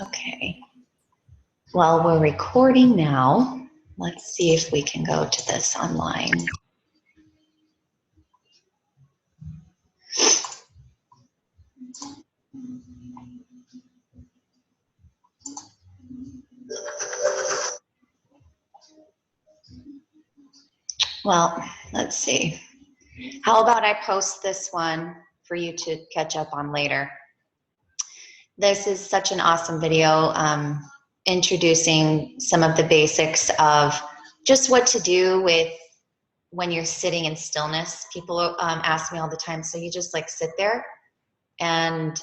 Okay. Well, we're recording now. Let's see if we can go to this online. Well, let's see. How about I post this one for you to catch up on later? This is such an awesome video introducing some of the basics of just what to do with when you're sitting in stillness. People ask me all the time, so you just like sit there and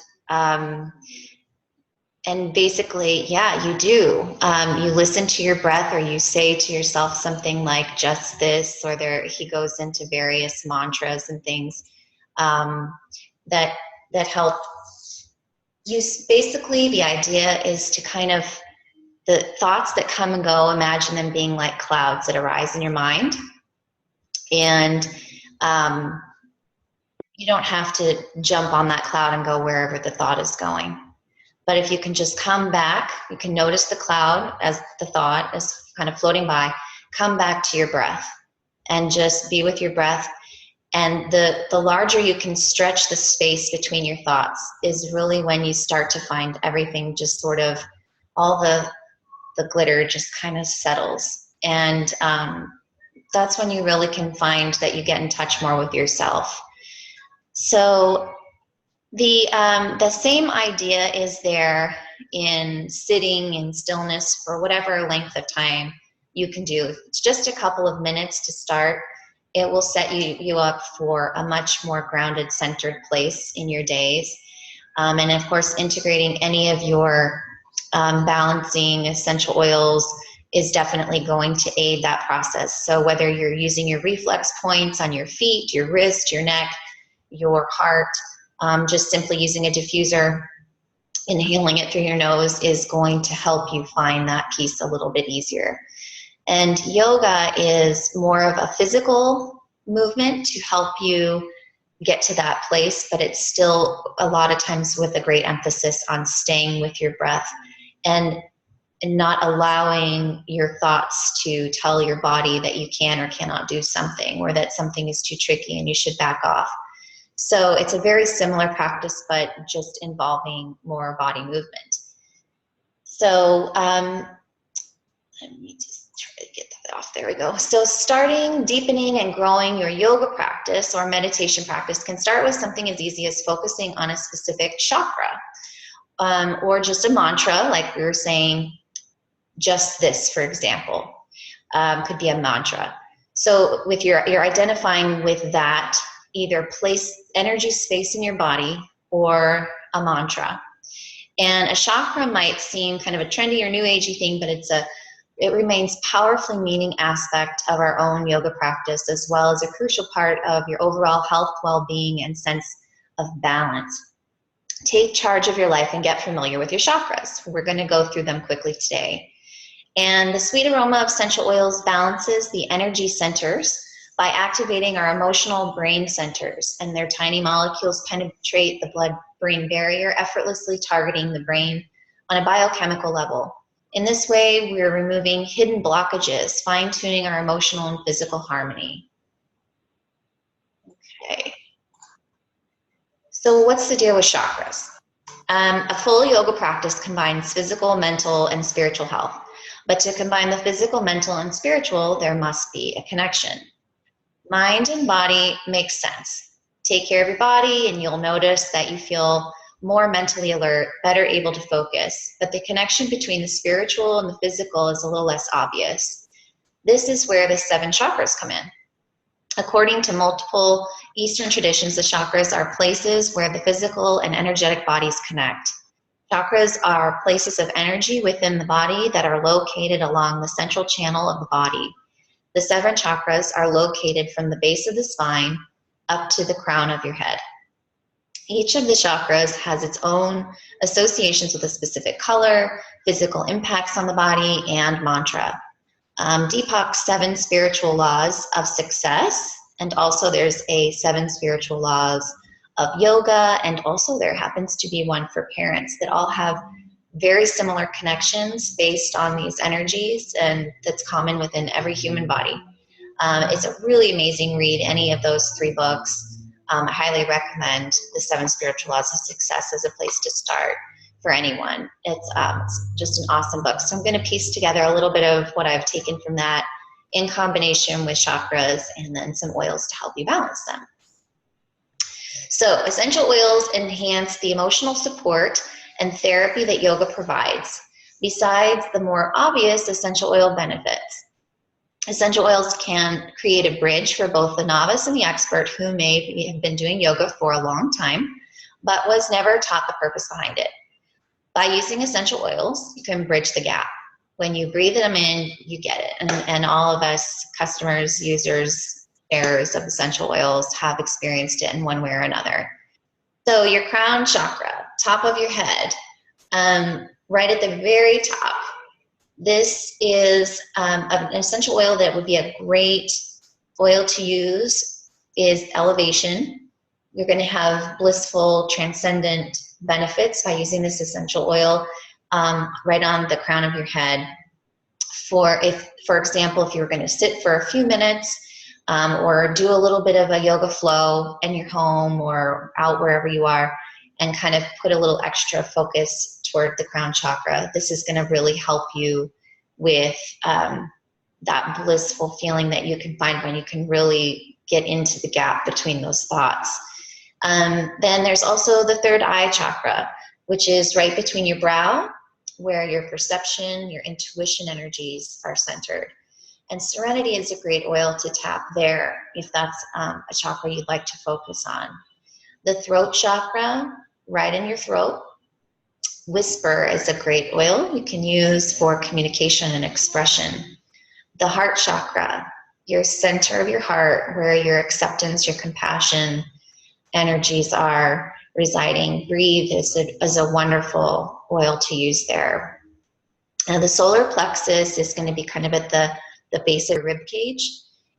basically, yeah, you do. You listen to your breath, or you say to yourself something like just this, or he goes into various mantras and things that help. Basically, the idea is to kind of, the thoughts that come and go, imagine them being like clouds that arise in your mind. And you don't have to jump on that cloud and go wherever the thought is going. But if you can just come back, you can notice the cloud as the thought is kind of floating by, come back to your breath and just be with your breath. And the larger you can stretch the space between your thoughts is really when you start to find everything just sort of, all the glitter just kind of settles. And that's when you really can find that you get in touch more with yourself. So the same idea is there in sitting in stillness for whatever length of time you can do. If it's just a couple of minutes to start, it will set you up for a much more grounded, centered place in your days. And of course, integrating any of your balancing essential oils is definitely going to aid that process. So whether you're using your reflex points on your feet, your wrist, your neck, your heart, just simply using a diffuser, inhaling it through your nose is going to help you find that peace a little bit easier. And yoga is more of a physical movement to help you get to that place, but it's still a lot of times with a great emphasis on staying with your breath and not allowing your thoughts to tell your body that you can or cannot do something, or that something is too tricky and you should back off. So it's a very similar practice, but just involving more body movement. So let me just try to get that off. There we go. So starting, deepening, and growing your yoga practice or meditation practice can start with something as easy as focusing on a specific chakra, or just a mantra, like we were saying, just this, for example, could be a mantra. So with you're identifying with that, either place energy space in your body or a mantra. And a chakra might seem kind of a trendy or new agey thing, but it remains powerfully meaning aspect of our own yoga practice, as well as a crucial part of your overall health, well-being, and sense of balance. Take charge of your life and get familiar with your chakras. We're going to go through them quickly today. And the sweet aroma of essential oils balances the energy centers by activating our emotional brain centers, and their tiny molecules penetrate the blood-brain barrier, effortlessly targeting the brain on a biochemical level. In this way, we're removing hidden blockages, fine-tuning our emotional and physical harmony. Okay. So what's the deal with chakras? A full yoga practice combines physical, mental, and spiritual health. But to combine the physical, mental, and spiritual, there must be a connection. Mind and body makes sense. Take care of your body and you'll notice that you feel more mentally alert, better able to focus. But the connection between the spiritual and the physical is a little less obvious. This is where the 7 chakras come in. According to multiple Eastern traditions, the chakras are places where the physical and energetic bodies connect. Chakras are places of energy within the body that are located along the central channel of the body. The 7 chakras are located from the base of the spine up to the crown of your head. Each of the chakras has its own associations with a specific color, physical impacts on the body, and mantra. Deepak's 7 spiritual laws of success, and also there's a 7 spiritual laws of yoga, and also there happens to be one for parents that all have very similar connections based on these energies, and that's common within every human body. It's a really amazing read, any of those 3 books. I highly recommend The 7 Spiritual Laws of Success as a place to start for anyone. It's just an awesome book. So I'm going to piece together a little bit of what I've taken from that in combination with chakras and then some oils to help you balance them. So essential oils enhance the emotional support and therapy that yoga provides, besides the more obvious essential oil benefits. Essential oils can create a bridge for both the novice and the expert who may have been doing yoga for a long time, but was never taught the purpose behind it. By using essential oils, you can bridge the gap. When you breathe them in, you get it. And all of us customers, users, heirs of essential oils have experienced it in one way or another. So your crown chakra, top of your head, right at the very top. This is an essential oil that would be a great oil to use is elevation. You're going to have blissful, transcendent benefits by using this essential oil right on the crown of your head. For example, if you were going to sit for a few minutes or do a little bit of a yoga flow in your home or out wherever you are, and kind of put a little extra focus toward the crown chakra, this is going to really help you with that blissful feeling that you can find when you can really get into the gap between those thoughts. Then there's also the third eye chakra, which is right between your brow, where your perception, your intuition energies are centered. And serenity is a great oil to tap there if that's a chakra you'd like to focus on. The throat chakra, right in your throat. Whisper is a great oil you can use for communication and expression. The heart chakra, your center of your heart, where your acceptance, your compassion energies are residing. Breathe is a wonderful oil to use there. And the solar plexus is going to be kind of at the base of your rib cage,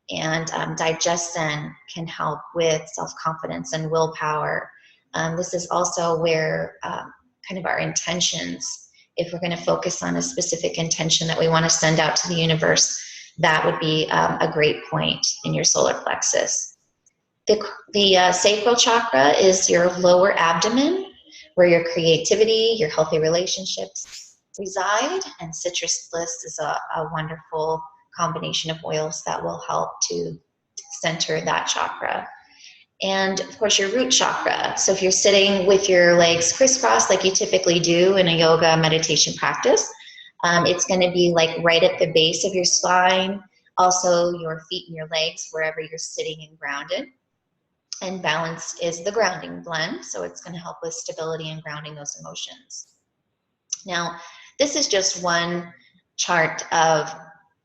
and digestion can help with self-confidence and willpower. This is also where kind of our intentions, if we're going to focus on a specific intention that we want to send out to the universe, that would be a great point in your solar plexus. The sacral chakra is your lower abdomen, where your creativity, your healthy relationships reside, and citrus bliss is a wonderful combination of oils that will help to center that chakra. And of course your root chakra. So if you're sitting with your legs crisscrossed like you typically do in a yoga meditation practice, it's going to be like right at the base of your spine, also your feet and your legs, wherever you're sitting and grounded. And balance is the grounding blend, so it's going to help with stability and grounding those emotions. Now, this is just one chart of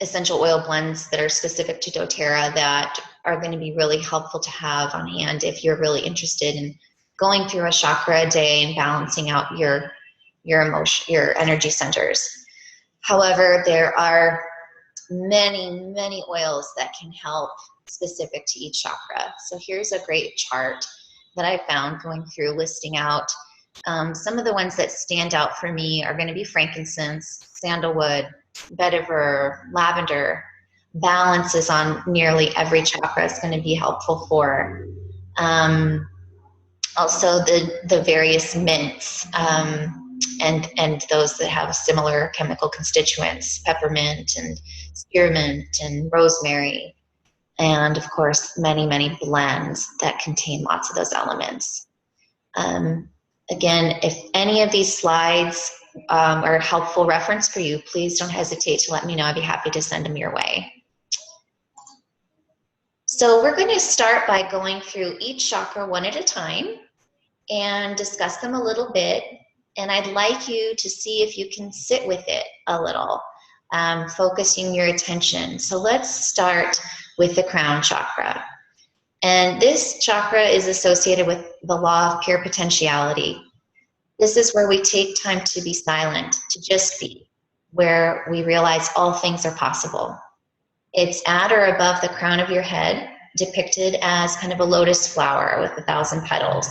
essential oil blends that are specific to doTERRA that are going to be really helpful to have on hand if you're really interested in going through a chakra a day and balancing out your emotion, your energy centers. However, there are many oils that can help specific to each chakra. So here's a great chart that I found going through listing out. Some of the ones that stand out for me are going to be frankincense, sandalwood, vetiver, lavender. Balance is on nearly every chakra is going to be helpful for. Also the various mints and those that have similar chemical constituents, peppermint and spearmint and rosemary. And of course, many blends that contain lots of those elements. Again, if any of these slides are a helpful reference for you, please don't hesitate to let me know. I'd be happy to send them your way. So we're going to start by going through each chakra one at a time and discuss them a little bit. And I'd like you to see if you can sit with it a little, focusing your attention. So let's start with the crown chakra. And this chakra is associated with the law of pure potentiality. This is where we take time to be silent, to just be, where we realize all things are possible. It's at or above the crown of your head, depicted as kind of a lotus flower with 1,000 petals.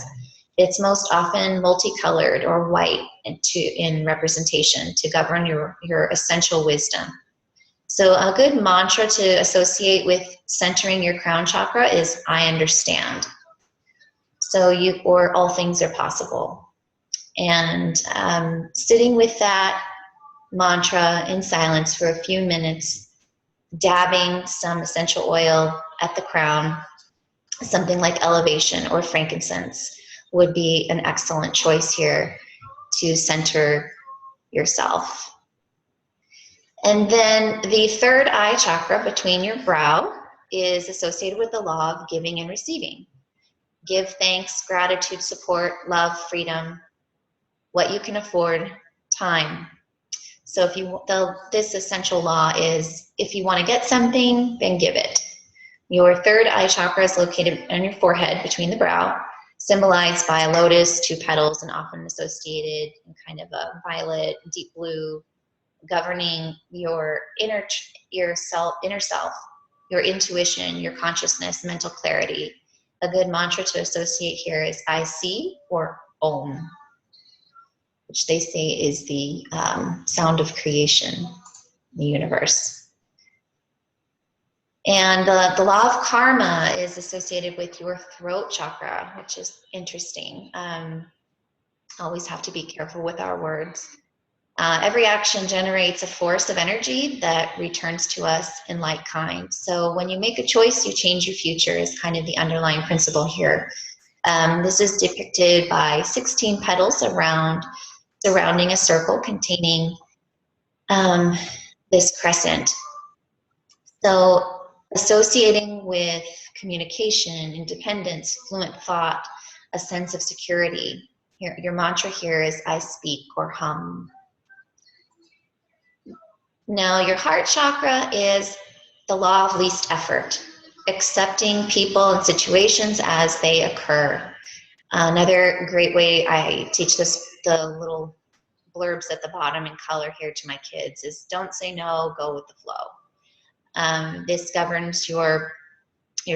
It's most often multicolored or white in representation to govern your essential wisdom. So a good mantra to associate with centering your crown chakra is I understand. So or all things are possible. And sitting with that mantra in silence for a few minutes, dabbing some essential oil at the crown, something like elevation or frankincense would be an excellent choice here to center yourself. And then the third eye chakra between your brow is associated with the law of giving and receiving. Give thanks, gratitude, support, love, freedom, what you can afford, time. So this essential law is if you want to get something, then give it. Your third eye chakra is located on your forehead between the brow, symbolized by a lotus, 2 petals, and often associated in kind of a violet, deep blue, governing your inner self, your intuition, your consciousness, mental clarity. A good mantra to associate here is I see or Om, which they say is the sound of creation in the universe. And the law of karma is associated with your throat chakra, which is interesting. Always have to be careful with our words. Every action generates a force of energy that returns to us in like kind. So when you make a choice, you change your future is kind of the underlying principle here. This is depicted by 16 petals surrounding a circle containing this crescent. So associating with communication, independence, fluent thought, a sense of security. Your mantra here is I speak or hum. Now your heart chakra is the law of least effort, accepting people and situations as they occur. Another great way I teach this, the little blurbs at the bottom in color here to my kids, is don't say no, go with the flow. This governs your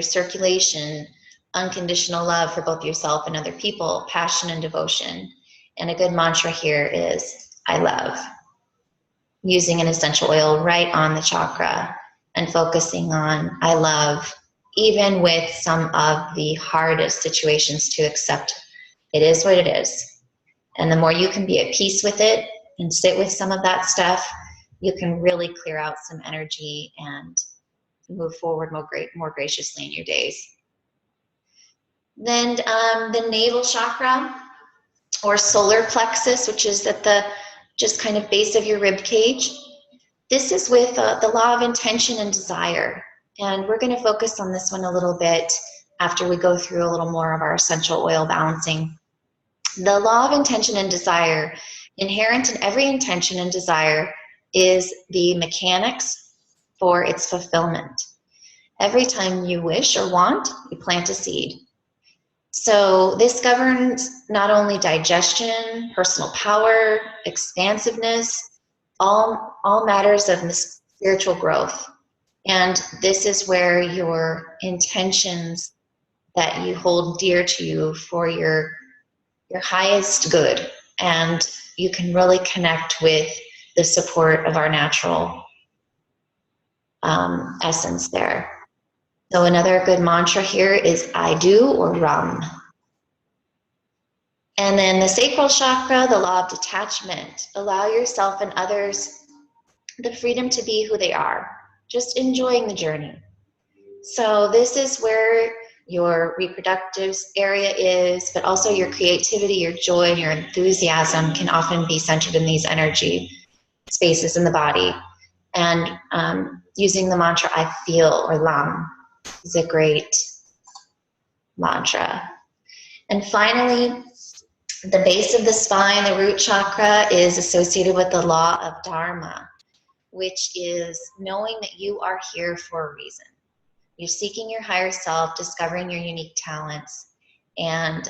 circulation, unconditional love for both yourself and other people, passion and devotion. And a good mantra here is I love. Using an essential oil right on the chakra and focusing on I love, even with some of the hardest situations to accept. It is what it is. And the more you can be at peace with it and sit with some of that stuff, you can really clear out some energy and move forward more graciously in your days. Then the navel chakra or solar plexus, which is at the just kind of base of your rib cage. This is with the law of intention and desire. And we're going to focus on this one a little bit after we go through a little more of our essential oil balancing. The law of intention and desire, inherent in every intention and desire, is the mechanics for its fulfillment. Every time you wish or want, you plant a seed. So this governs not only digestion, personal power, expansiveness, all matters of spiritual growth. And this is where your intentions that you hold dear to you for your highest good, and you can really connect with the support of our natural essence there. So another good mantra here is I do or Ram. And then the sacral chakra, the law of detachment. Allow yourself and others the freedom to be who they are, just enjoying the journey. So this is where your reproductive area is, but also your creativity, your joy, and your enthusiasm can often be centered in these energy spaces in the body. And using the mantra I feel or Lam is a great mantra. And finally, the base of the spine, the root chakra, is associated with the law of Dharma, which is knowing that you are here for a reason. You're seeking your higher self, discovering your unique talents, and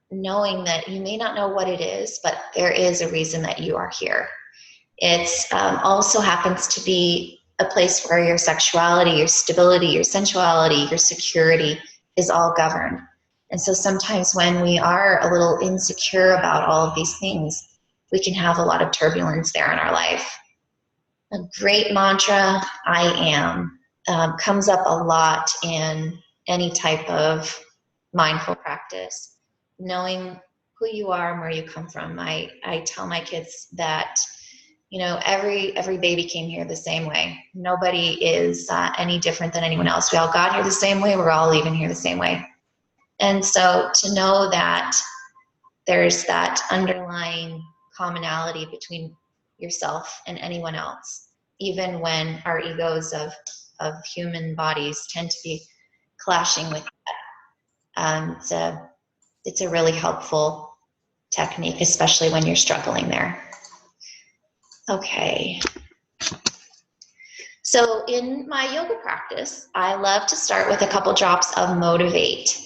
knowing that you may not know what it is, but there is a reason that you are here. It also happens to be a place where your sexuality, your stability, your sensuality, your security is all governed. And so sometimes when we are a little insecure about all of these things, we can have a lot of turbulence there in our life. A great mantra, I am, comes up a lot in any type of mindful practice. Knowing who you are and where you come from. I tell my kids that, you know, every baby came here the same way. Nobody is any different than anyone else. We all got here the same way. We're all leaving here the same way. And so to know that there's that underlying commonality between yourself and anyone else, even when our egos of human bodies tend to be clashing with that. It's a really helpful technique, especially when you're struggling there. Okay. So in my yoga practice, I love to start with a couple drops of Motivate.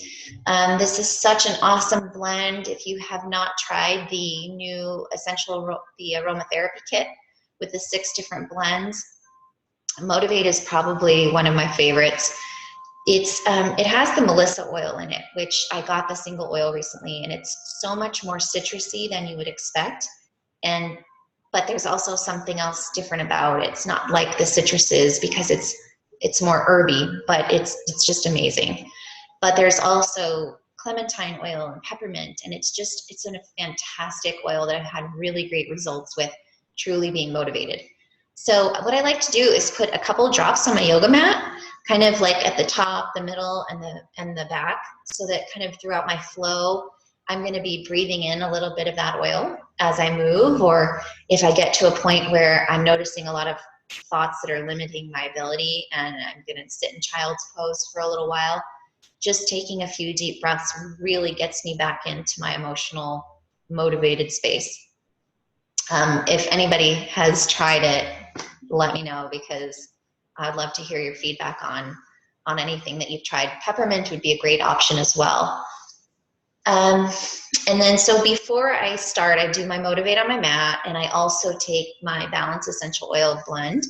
This is such an awesome blend. If you have not tried the new the aromatherapy kit with the 6 different blends, Motivate is probably one of my favorites. It has the Melissa oil in it, which I got the single oil recently, and it's so much more citrusy than you would expect. But there's also something else different about it. It's not like the citruses because it's more herby, but it's just amazing. But there's also clementine oil and peppermint, and it's a fantastic oil that I've had really great results with, truly being motivated. So what I like to do is put a couple drops on my yoga mat, kind of like at the top, the middle, and the back, so that kind of throughout my flow, I'm going to be breathing in a little bit of that oil as I move, or if I get to a point where I'm noticing a lot of thoughts that are limiting my ability and I'm going to sit in child's pose for a little while, just taking a few deep breaths really gets me back into my emotional, motivated space. If anybody has tried it, let me know, because I'd love to hear your feedback on anything that you've tried. Peppermint would be a great option as well. And then so before I start, I do my Motivate on my mat, and I also take my Balance Essential Oil blend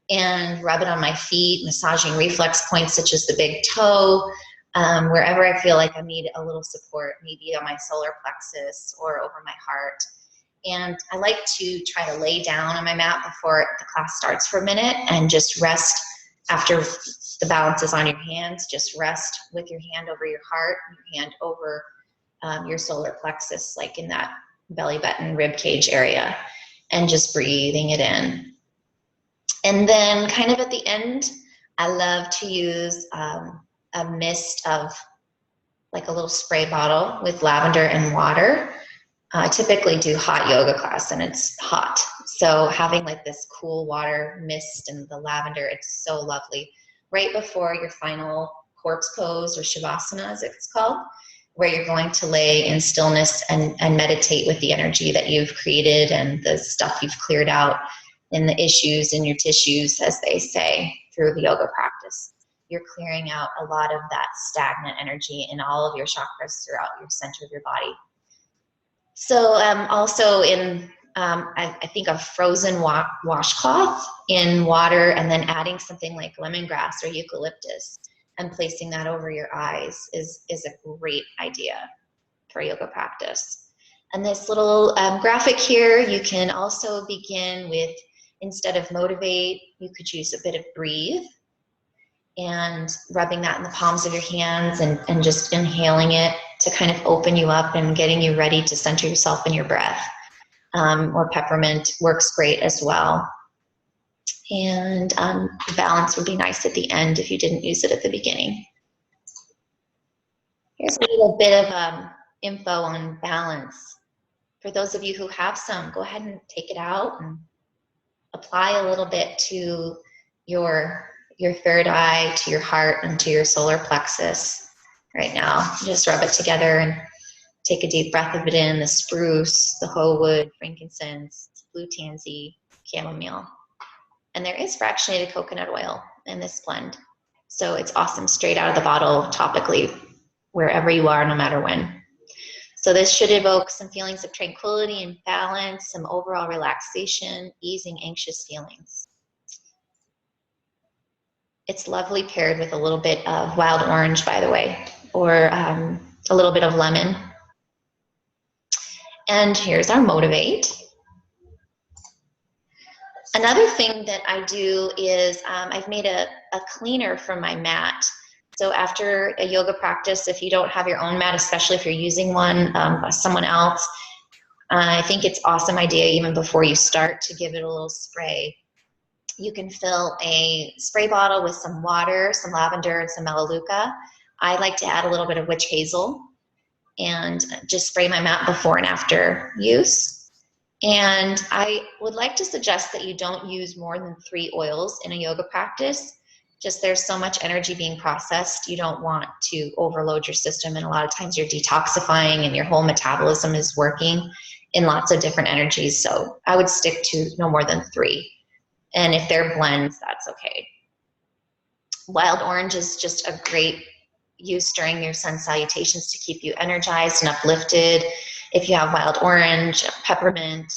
and rub it on my feet, massaging reflex points such as the big toe, wherever I feel like I need a little support, maybe on my solar plexus or over my heart. And I like to try to lay down on my mat before the class starts for a minute and just rest after the balance is on your hands. Just rest with your hand over your heart, your hand over your solar plexus, like in that belly button, rib cage area, and just breathing it in. And then kind of at the end, I love to use a mist of like a little spray bottle with lavender and water. I typically do hot yoga class and it's hot. So having like this cool water mist and the lavender, it's so lovely. Right before your final corpse pose, or shavasana as it's called, where you're going to lay in stillness and meditate with the energy that you've created and the stuff you've cleared out in the issues in your tissues, as they say, through the yoga practice. You're clearing out a lot of that stagnant energy in all of your chakras throughout your center of your body. So also I think a frozen washcloth in water, and then adding something like lemongrass or eucalyptus and placing that over your eyes is a great idea for yoga practice. And this little graphic here, you can also begin with, instead of Motivate, you could use a bit of Breathe, and rubbing that in the palms of your hands and just inhaling it to kind of open you up and getting you ready to center yourself in your breath. Or Peppermint works great as well. And balance would be nice at the end if you didn't use it at the beginning. Here's a little bit of info on balance. For those of you who have some, go ahead and take it out and apply a little bit to your third eye, to your heart, and to your solar plexus right now. Just rub it together and take a deep breath of it in, the spruce, the hoe wood, frankincense, blue tansy, chamomile. And there is fractionated coconut oil in this blend. So it's awesome straight out of the bottle, topically, wherever you are, no matter when. So this should evoke some feelings of tranquility and balance, some overall relaxation, easing anxious feelings. It's lovely paired with a little bit of wild orange, by the way, or a little bit of lemon. And here's our motivate. Another thing that I do is I've made a cleaner for my mat. So after a yoga practice, if you don't have your own mat, especially if you're using one by someone else, I think it's an awesome idea even before you start to give it a little spray. You can fill a spray bottle with some water, some lavender, and some melaleuca. I like to add a little bit of witch hazel and just spray my mat before and after use. And I would like to suggest that you don't use more than 3 oils in a yoga practice. Just there's so much energy being processed, you don't want to overload your system, and a lot of times you're detoxifying and your whole metabolism is working in lots of different energies. So I would stick to no more than 3. And if they're blends, that's okay. Wild orange is just a great use during your sun salutations to keep you energized and uplifted. If you have wild orange, peppermint.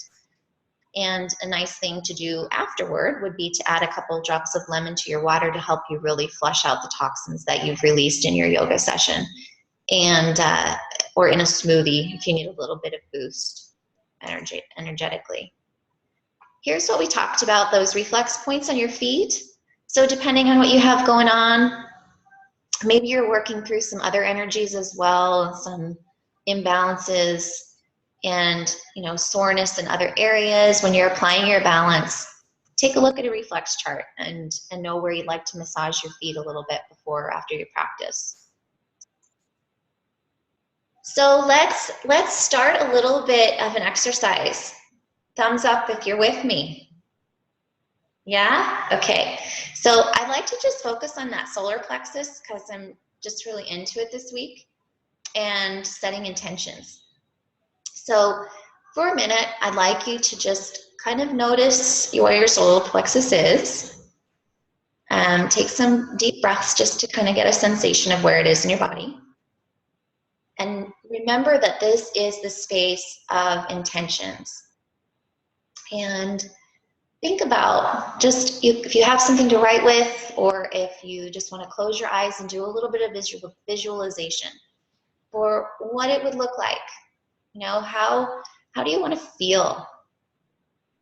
And a nice thing to do afterward would be to add a couple drops of lemon to your water to help you really flush out the toxins that you've released in your yoga session. And or in a smoothie if you need a little bit of boost energetically. Here's what we talked about, those reflex points on your feet. So depending on what you have going on, maybe you're working through some other energies as well, some imbalances and soreness in other areas. When you're applying your balance, take a look at a reflex chart and know where you'd like to massage your feet a little bit before or after your practice. So let's start a little bit of an exercise. Thumbs up if you're with me. Yeah? Okay. So I'd like to just focus on that solar plexus because I'm just really into it this week, and setting intentions. So for a minute, I'd like you to just kind of notice where your solar plexus is. Take some deep breaths just to kind of get a sensation of where it is in your body. And remember that this is the space of intentions. And think about just if you have something to write with, or if you just want to close your eyes and do a little bit of visualization for what it would look like. How do you want to feel?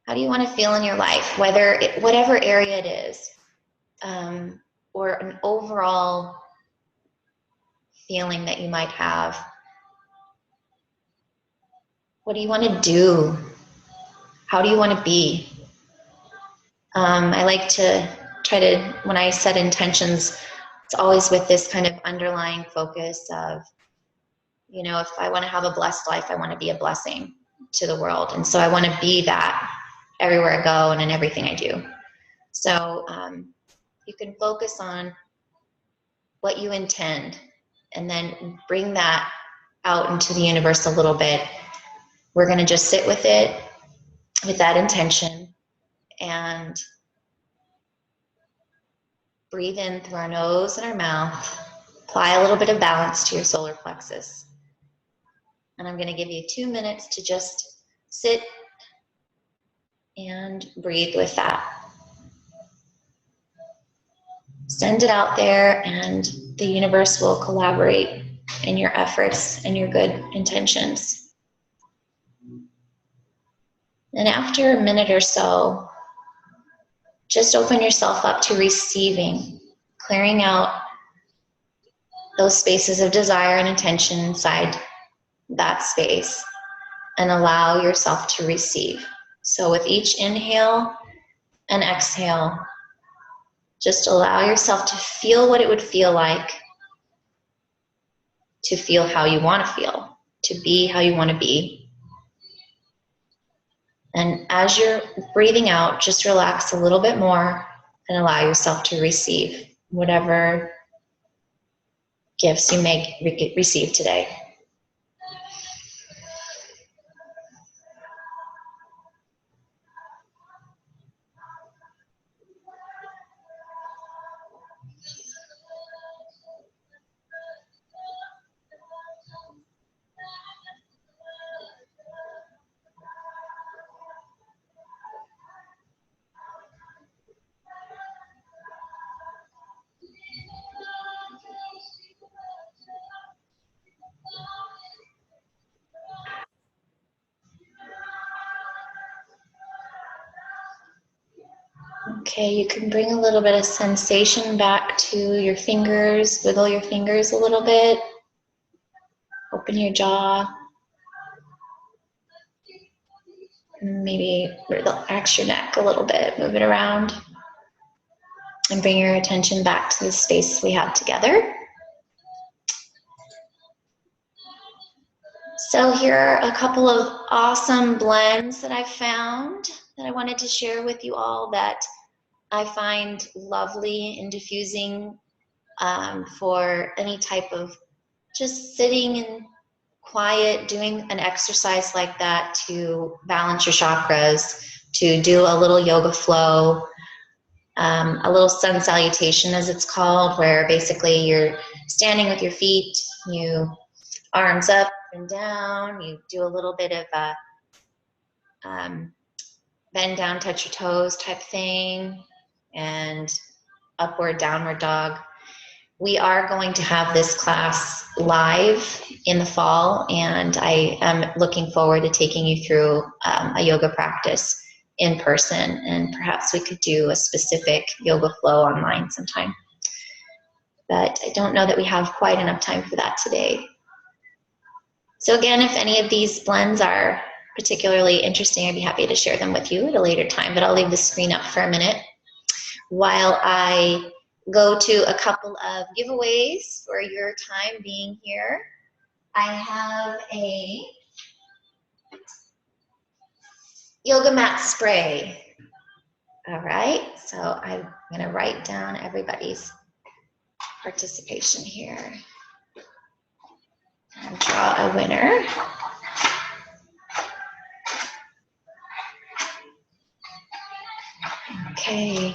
How do you want to feel in your life, whatever area it is, or an overall feeling that you might have? What do you want to do? How do you want to be? I like to try to, when I set intentions, it's always with this kind of underlying focus of, if I want to have a blessed life, I want to be a blessing to the world. And so I want to be that everywhere I go and in everything I do. So you can focus on what you intend and then bring that out into the universe a little bit. We're going to just sit with it, with that intention, and breathe in through our nose and our mouth. Apply a little bit of balance to your solar plexus. And I'm going to give you 2 minutes to just sit and breathe with that. Send it out there, and the universe will collaborate in your efforts and your good intentions. And after a minute or so, just open yourself up to receiving, clearing out those spaces of desire and intention inside that space, and allow yourself to receive. So with each inhale and exhale, just allow yourself to feel what it would feel like to feel how you want to feel, to be how you want to be. And as you're breathing out, just relax a little bit more and allow yourself to receive whatever gifts you may receive today. Okay, you can bring a little bit of sensation back to your fingers. Wiggle your fingers a little bit. Open your jaw. Maybe relax your neck a little bit. Move it around. And bring your attention back to the space we have together. So here are a couple of awesome blends that I found that I wanted to share with you all that I find lovely in diffusing for any type of just sitting in quiet, doing an exercise like that to balance your chakras, to do a little yoga flow, a little sun salutation as it's called, where basically you're standing with your feet, you arms up and down, you do a little bit of a bend down, touch your toes type thing, and upward, downward dog. We are going to have this class live in the fall, and I am looking forward to taking you through a yoga practice in person, and perhaps we could do a specific yoga flow online sometime. But I don't know that we have quite enough time for that today. So again, if any of these blends are particularly interesting, I'd be happy to share them with you at a later time, but I'll leave the screen up for a minute while I go to a couple of giveaways for your time being here. I have a yoga mat spray. All right, so I'm gonna write down everybody's participation here and draw a winner. Okay.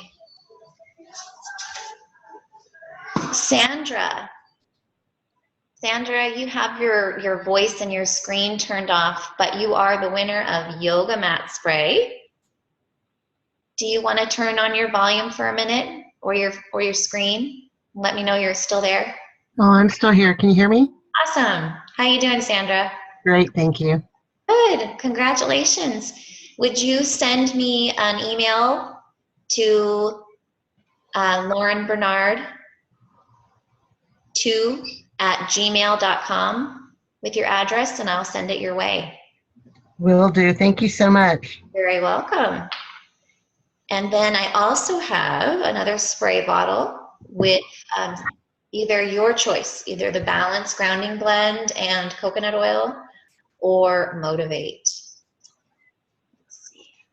Sandra, you have your voice and your screen turned off, but you are the winner of yoga mat spray. Do you want to turn on your volume for a minute or your screen? Let me know you're still there. Oh, I'm still here. Can you hear me? Awesome. How you doing, Sandra? Great, thank you. Good. Congratulations. Would you send me an email to Lauren Bernard 2@gmail.com with your address, and I'll send it your way. Will do. Thank you so much. You're very welcome. And then I also have another spray bottle with either your choice, either the Balance Grounding Blend and coconut oil or Motivate. Let's see.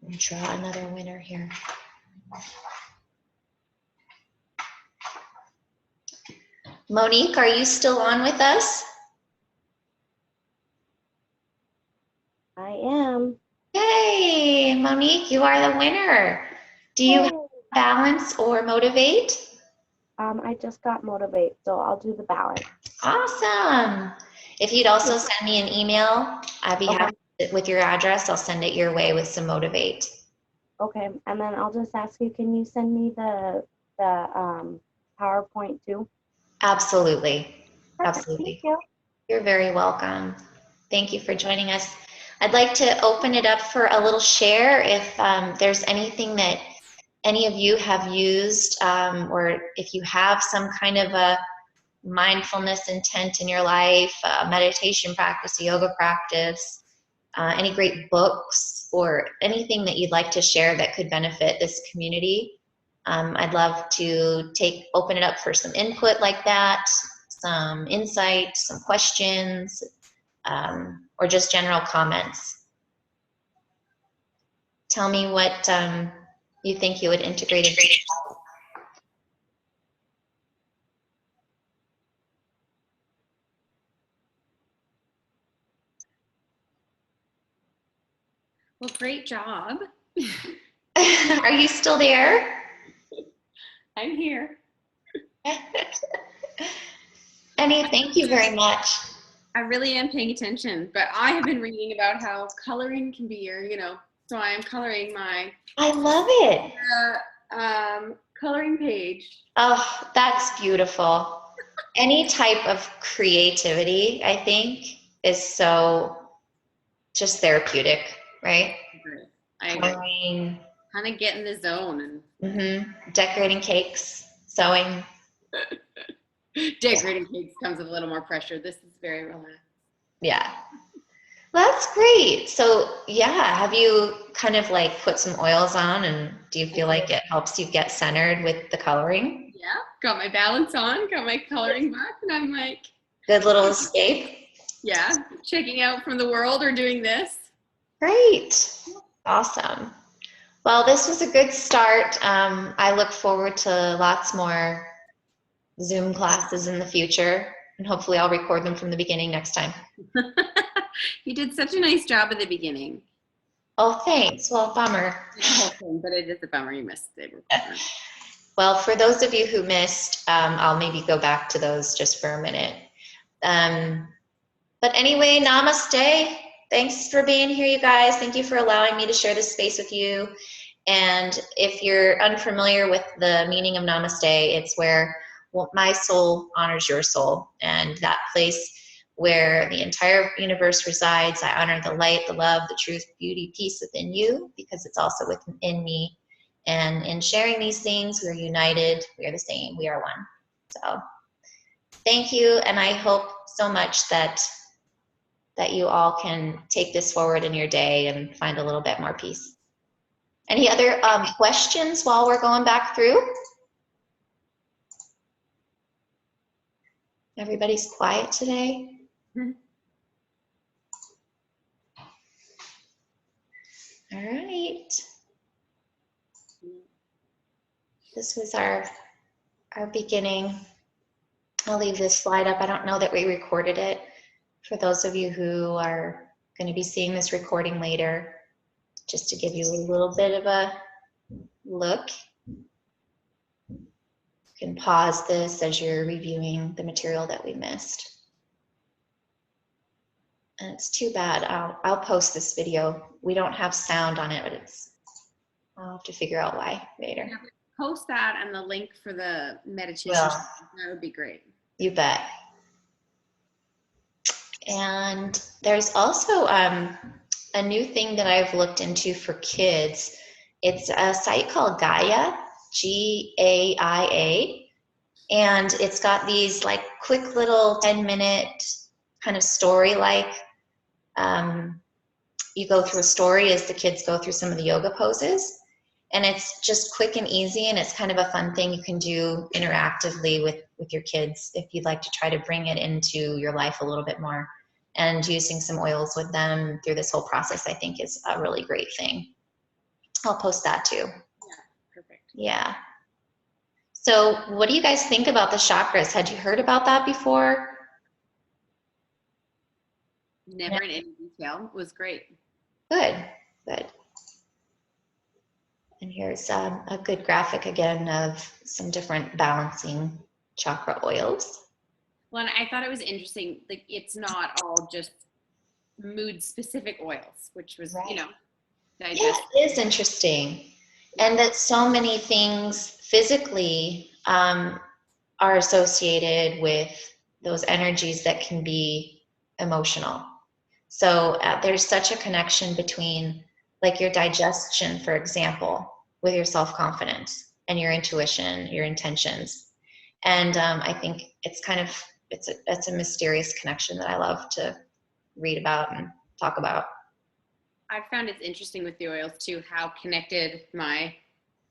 Let me draw another winner here. Monique, are you still on with us? I am. Yay, Monique, you are the winner. Do you have Balance or Motivate? I just got Motivate, so I'll do the Balance. Awesome. If you'd also send me an email, I'd be happy with your address. I'll send it your way with some Motivate. Okay, and then I'll just ask you, can you send me the PowerPoint too? Absolutely. Perfect. Absolutely. Thank you. You're very welcome. Thank you for joining us. I'd like to open it up for a little share if there's anything that any of you have used, or if you have some kind of a mindfulness intent in your life, a meditation practice, a yoga practice, any great books or anything that you'd like to share that could benefit this community. I'd love to open it up for some input like that, some insight, some questions, or just general comments. Tell me what you think you would integrate into. Well, great job. Are you still there? I'm here. Annie, thank you very much. I really am paying attention, but I have been reading about how coloring can be so I'm coloring my I love it. coloring page. Oh, that's beautiful. Any type of creativity, I think, is so just therapeutic, right? I coloring, kind of get in the zone decorating cakes, sewing. and decorating cakes comes with a little more pressure. This is very relaxed. Yeah. Well, that's great. So yeah, have you kind of like put some oils on, and do you feel like it helps you get centered with the coloring? Yeah, got my balance on, got my coloring book, and I'm like, Good little escape. yeah, checking out from the world or doing this. Great. Awesome. Well, this was a good start. I look forward to lots more Zoom classes in the future, and hopefully I'll record them from the beginning next time. You did such a nice job at the beginning. Oh, thanks. Well, bummer. The whole thing, but it is a bummer you missed it. Well, for those of you who missed, I'll maybe go back to those just for a minute. But anyway, namaste. Thanks for being here, you guys. Thank you for allowing me to share this space with you. And if you're unfamiliar with the meaning of namaste, it's where my soul honors your soul, and that place where the entire universe resides. I honor the light, the love, the truth, beauty, peace within you, because it's also within me. And in sharing these things, we're united, we are the same, we are one. So thank you, and I hope so much that you all can take this forward in your day and find a little bit more peace. Any other questions while we're going back through? Everybody's quiet today. All right. This was our beginning. I'll leave this slide up. I don't know that we recorded it. For those of you who are going to be seeing this recording later, just to give you a little bit of a look. You can pause this as you're reviewing the material that we missed. And it's too bad. I'll post this video. We don't have sound on it, but I'll have to figure out why later. Yeah, post that and the link for the meditation. Well, That would be great. You bet. And there's also a new thing that I've looked into for kids. It's a site called Gaia, Gaia, and it's got these like quick little 10-minute kind of story like you go through a story as the kids go through some of the yoga poses, and it's just quick and easy, and it's kind of a fun thing you can do interactively with your kids if you'd like to try to bring it into your life a little bit more. And using some oils with them through this whole process, I think, is a really great thing. I'll post that too. Yeah, perfect. Yeah. So what do you guys think about the chakras? Had you heard about that before? Never in any detail. It was great. Good, good. And here's a good graphic again of some different balancing chakra oils. Well, and I thought it was interesting, like it's not all just mood specific oils, which was, Right. digest. Yeah, it is interesting. And that so many things physically are associated with those energies that can be emotional. So there's such a connection between like your digestion, for example, with your self-confidence and your intuition, your intentions. And I think it's kind of, it's a mysterious connection that I love to read about and talk about. I found it's interesting with the oils too, how connected my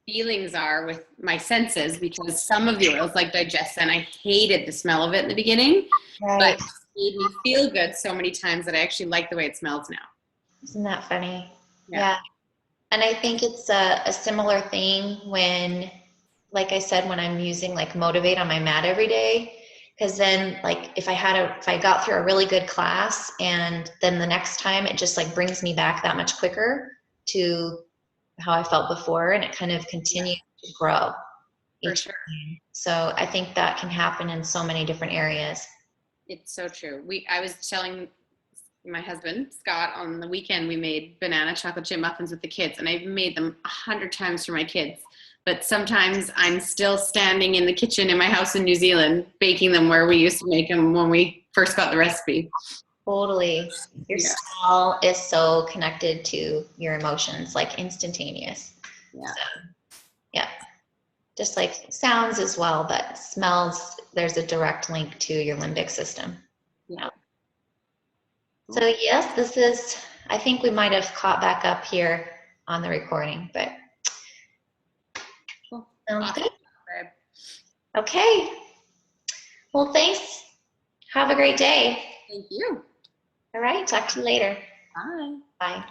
feelings are with my senses, because some of the oils like digest, and I hated the smell of it in the beginning, Right. but it made me feel good so many times that I actually like the way it smells now. Isn't that funny? Yeah. And I think it's a similar thing when, like I said, when I'm using like Motivate on my mat every day, because then like if I got through a really good class, and then the next time it just like brings me back that much quicker to how I felt before, and it kind of continues to grow each time. So I think that can happen in so many different areas. It's so true. I was telling my husband, Scott, on the weekend, we made banana chocolate chip muffins with the kids, and I've made them 100 times for my kids. But sometimes I'm still standing in the kitchen in my house in New Zealand, baking them where we used to make them when we first got the recipe. Totally. Your Yeah. smell is so connected to your emotions, like instantaneous. Yeah. So, yeah. Just like sounds as well, but smells, there's a direct link to your limbic system. Yeah. So yes, this is, I think we might have caught back up here on the recording, but Cool. sounds Awesome. good. Okay. Well, thanks. Have a great day. Thank you. All right. Talk to you later. Bye. Bye.